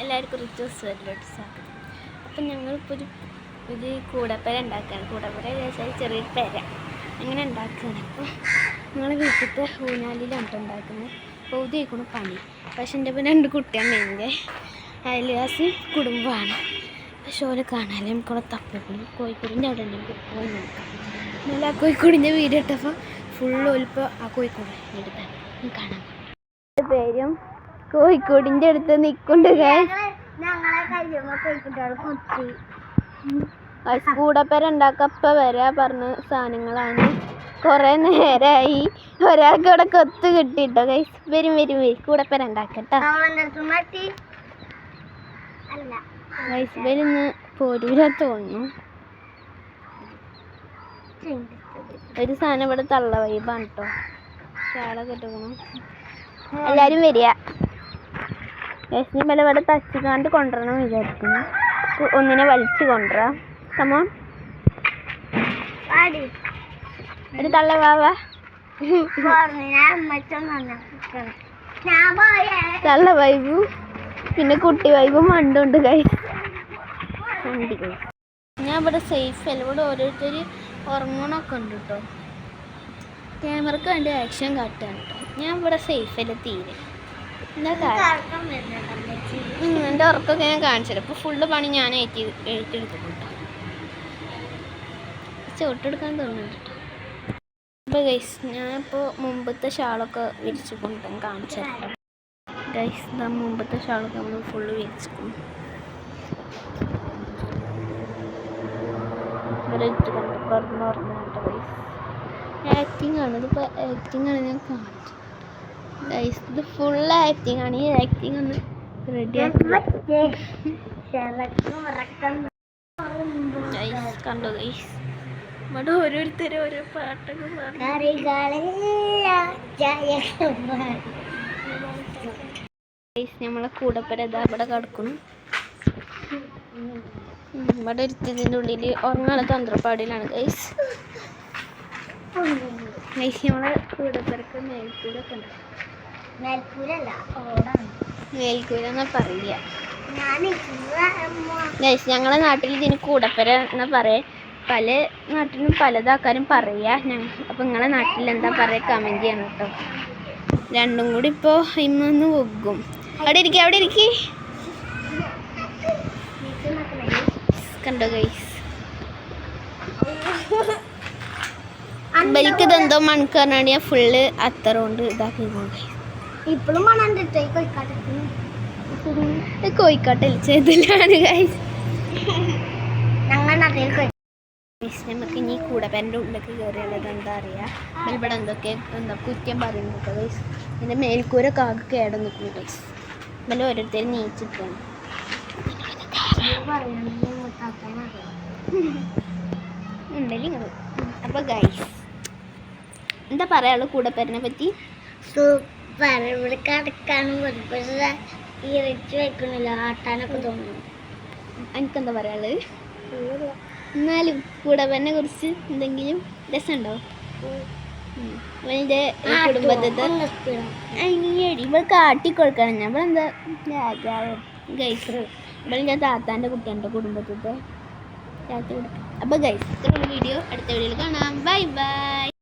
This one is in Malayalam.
എല്ലാവർക്കും റിച്ചോസ് വരലോട്ട് സ്വാഗതം. അപ്പം ഞങ്ങളിപ്പോൾ ഒരു കൂടപ്പര ഉണ്ടാക്കുകയാണ്. കൂടപ്പര വെച്ചാൽ ചെറിയൊരു പെര അങ്ങനെ ഉണ്ടാക്കുകയാണ്. അപ്പോൾ ഞങ്ങളെ വീട്ടിലത്തെ ഊഞ്ഞാലിലാണ് ഉണ്ടാക്കുന്നത്. പൗതി ആയിക്കോണം പണി. പക്ഷെ എൻ്റെ ഇപ്പം 2 കുട്ടിയാണ്. എൻ്റെ അയൽവാസി കുടുംബമാണ്. പക്ഷെ ഓലെ കാണാൻ നമുക്കുള്ള തപ്പുകളും കോഴിക്കോടിൻ്റെ അവിടെ ഉണ്ടെങ്കിൽ പോയി നോക്കാം. എന്നാലും ആ കോഴിക്കോടിൻ്റെ വീഡിയോ ഇട്ടപ്പോൾ ഫുള്ള് ഒലിപ്പോൾ ആ കോഴിക്കോട് എടുത്താണ് കാണാൻ. പേരും കോഴിക്കോടിൻ്റെ അടുത്ത് നിൽക്കുന്നുണ്ട്. കൂടപ്പര ഉണ്ടാക്കപ്പ വരാ പറഞ്ഞ സാധനങ്ങളാണ്. കുറേ നേരമായി ഒരാൾക്ക് ഇവിടെ കൊത്ത് കിട്ടിട്ടോ ഗൈസ്. വരും കൂടപ്പര ഉണ്ടാക്കട്ടോ ഗൈസ്. വരുന്ന് പോരൂര തോന്നുന്നു. ഒരു സാധനം ഇവിടെ തള്ള വൈബാണ് കേട്ടോ. ഷാള കെട്ടണം. എല്ലാവരും വരിക. യശ്നി മല ഇവിടെ തച്ചുകാണ്ട് കൊണ്ടുവരണം വിചാരിക്കുന്നു. ഒന്നിനെ വലിച്ചു കൊണ്ടുവരാം. കമോൺ ഒരു തള്ള വാവാ. തള്ള വൈബും പിന്നെ കുട്ടി വൈബും മണ്ടുണ്ട് ഗൈസ്. ഞാൻ ഇവിടെ സേഫ് അല്ല. ഇവിടെ ഓരോരുത്തർ ഉറങ്ങണമൊക്കെ ഉണ്ട് കേട്ടോ. ക്യാമറക്ക് വേണ്ടി ആക്ഷൻ കാട്ടുകയാണ് കേട്ടോ. ഞാൻ ഇവിടെ സേഫ് അല്ല തീരെ. എന്താ കാര്യം എൻ്റെ ഉറക്കമൊക്കെ ഞാൻ കാണിച്ചത്. ഇപ്പോൾ ഫുള്ള് പണി ഞാൻ ഏറ്റെടുത്തിട്ടുണ്ട്. ചോട്ടെടുക്കാൻ തോന്നുന്നുണ്ട് കേട്ടോ. അപ്പോൾ ഗൈസ് ഞാനിപ്പോൾ മുമ്പത്തെ ഷാളൊക്കെ വിരിച്ചു കൊണ്ടും കാണിച്ചു തരാം ഗൈസ്. ഇതാ മുമ്പത്തെ ഷാളൊക്കെ നമ്മൾ ഫുള്ള് വിരിച്ചു കൊണ്ട് പറഞ്ഞിട്ട് ഗൈസ്. ആക്ടിങ് ആണ് ഇതിപ്പോൾ. ആക്ടിങ് ആണ് ഞാൻ കാണിച്ചത് ഗൈസ്. ഇത് ഫുൾ ആക്ടിങ് ആണ്. ഈ ആക്ടിങ് ഒന്ന് റെഡിയാക്കി കണ്ടോ ഗൈസ്. ഇവിടെ ഓരോരുത്തരും ഓരോ പാട്ടൊക്കെ ഗൈസ്. നമ്മളെ കൂടപ്പര ഇതാ ഇവിടെ കിടക്കുന്നു. ഇവിടെ ഇരുത്തിയതിൻ്റെ ഉള്ളിൽ ഉറങ്ങാനുള്ള തന്ത്രപ്പാടിലാണ് ഗൈസ്. ഗൈസ് നമ്മളെ കൂടപ്പരക്ക് മേൽക്കൂരൊക്കെ ഉണ്ട്. മേൽക്കൂര എന്നാ പറയുക ഗൈസ്. ഞങ്ങളെ നാട്ടിൽ ഇതിന് കൂടപ്പര എന്നാ പറയാ. പല നാട്ടിലും പലതാക്കാരും പറയാ. അപ്പം നിങ്ങളെ നാട്ടിൽ എന്താ പറയുക കമൻറ്റ് ചെയ്യണം കേട്ടോ. രണ്ടും കൂടി ഇപ്പോൾ ഇന്നൊന്ന് വെക്കും. അവിടെ ഇരിക്കി കണ്ടോ ഗൈസ്. ബലിക്ക് ഇതെന്തോ മൺകാരനാണ് ഞാൻ ഫുള്ള് അത്തറ കൊണ്ട് ഇതാക്കി. ഇപ്പോഴും കോഴിക്കാട്ടിൽ ചെയ്തില്ലാണ് ഗൈസ്. നമുക്ക് ഇനി കൂടപ്പേൻ്റെ ഉള്ളിലേക്ക് കയറിയുള്ളത് എന്താ അറിയാം. ഇവിടെ എന്തൊക്കെ എന്താ കുറ്റം പറയുന്നുണ്ട് ഗൈസ്. എൻ്റെ മേൽക്കൂര കാക്ക് കേടം നിൽക്കുന്നു ഗൈസ്. ഇതിൽ ഓരോരുത്തരും നീച്ചിട്ടാണ് ഉണ്ടല്ലേ നിങ്ങൾ. അപ്പോൾ ഗൈസ് എന്താ പറയാനുള്ളത് കൂടപ്പേരിനെ പറ്റി? ഇവിടെ കിടക്കാനും ഇറച്ചി വെക്കണില്ല, ആട്ടാനൊക്കെ തോന്നുന്നു. എനിക്കെന്താ പറയാനുള്ളത്? എന്നാലും കൂടപ്പേരിനെ കുറിച്ച് എന്തെങ്കിലും രസമുണ്ടോ? ഇവൻ്റെ കുടുംബത്തെ ഇവൾ കാട്ടിക്കൊടുക്കണം. ഞാൻ ഇവിടെ എന്താ രാജാവ് ഗൈസ്. ഇവിടെ ഞാൻ താത്താൻ്റെ കുട്ടിയാണ് കുടുംബത്തെ താത്ത കൊടുക്കാം. അപ്പോൾ ഗൈസ് ഇത്രയുള്ള വീഡിയോ അടുത്ത വീഡിയോയിൽ കാണാം. ബൈ.